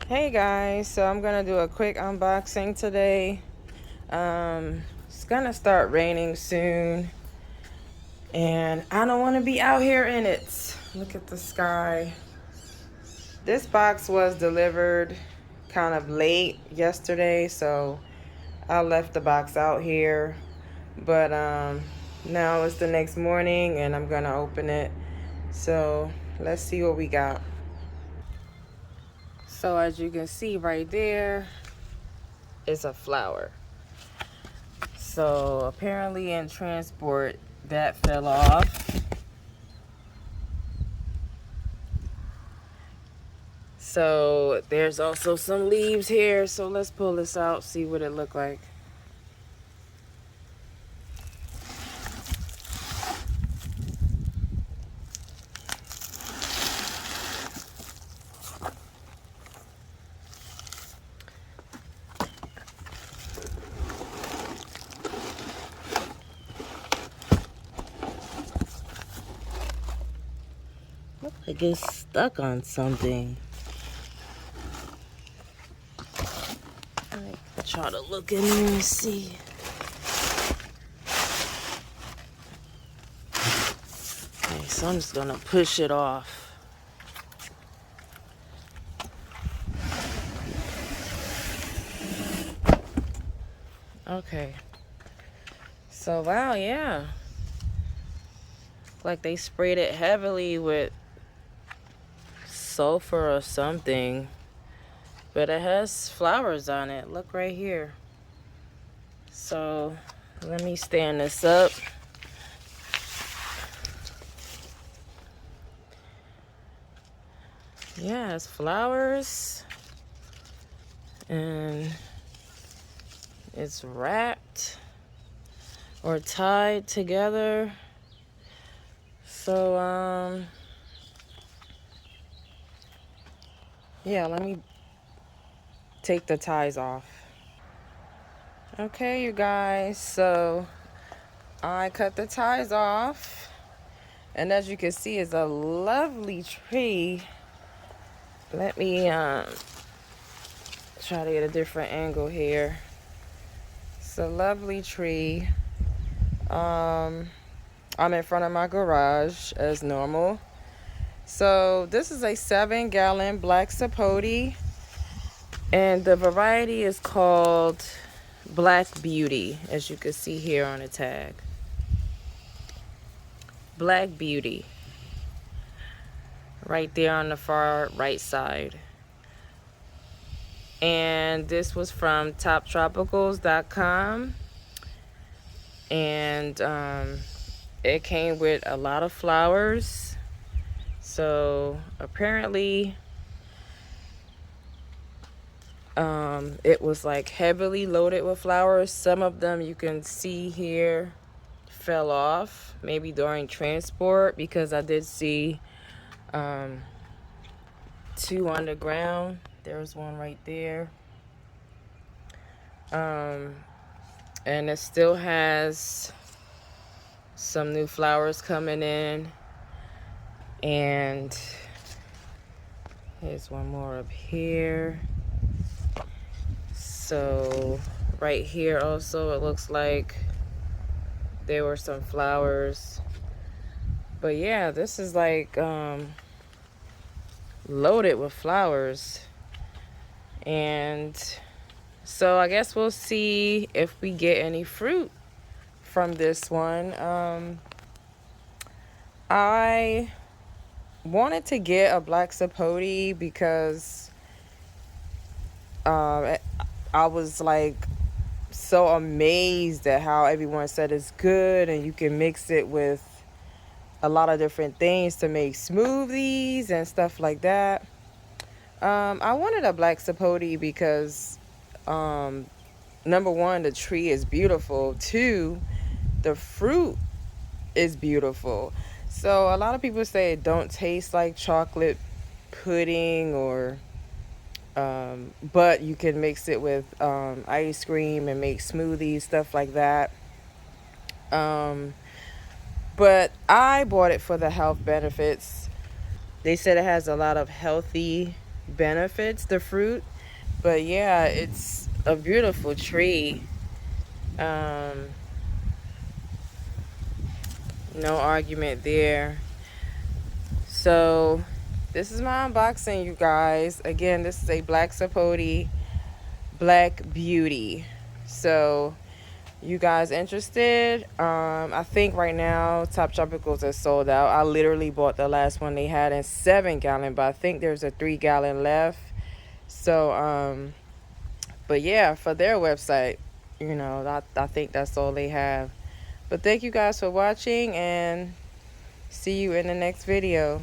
Hey guys, so I'm gonna do a quick unboxing today. It's gonna start raining soon, and I don't want to be out here in it. Look at the sky. This box was delivered kind of late yesterday, so I left the box out here. But now it's the next morning, and I'm gonna open it. So let's see what we got. So as you can see right there, is a flower. So apparently in transport that fell off. So there's also some leaves here. So let's pull this out, see what it look like. Looks like it's stuck on something. I'll try to look in there and see. Okay, so I'm just gonna push it off. Okay. So wow, yeah. Like they sprayed it heavily with sulfur or something. But it has flowers on it. Look right here. So let me stand this up. Yeah, it's flowers. And it's wrapped or tied together. So yeah, let me take the ties off. Okay, you guys, so I cut the ties off, and as you can see, it's a lovely tree. Let me try to get a different angle here. It's a lovely tree. I'm in front of my garage as normal. So this is a 7-gallon black Sapote, and the variety is called Black Beauty, as you can see here on the tag. Black Beauty, right there on the far right side. And this was from toptropicals.com, and it came with a lot of flowers. So apparently it was like heavily loaded with flowers. Some of them you can see here fell off, maybe during transport, because I did see 2 on the ground. There's one right there. And it still has some new flowers coming in. And here's one more up here. So right here also, it looks like there were some flowers. But yeah, this is like loaded with flowers. And so I guess we'll see if we get any fruit from this one. I wanted to get a black Sapote because I was like so amazed at how everyone said it's good, and you can mix it with a lot of different things to make smoothies and stuff like that. I wanted a black Sapote because number one, the tree is beautiful. 2, the fruit is beautiful. So a lot of people say it don't taste like chocolate pudding, or but you can mix it with ice cream and make smoothies, stuff like that. But I bought it for the health benefits. They said it has a lot of healthy benefits, the fruit. But yeah, it's a beautiful tree. No argument there. So this is my unboxing, you guys. Again, this is a black Sapote, Black Beauty. So you guys interested? I think right now Top Tropicals are sold out. I literally bought the last one they had in 7-gallon, but I think there's a 3-gallon left. So but yeah, for their website, you know, I think that's all they have. But thank you guys for watching, and see you in the next video.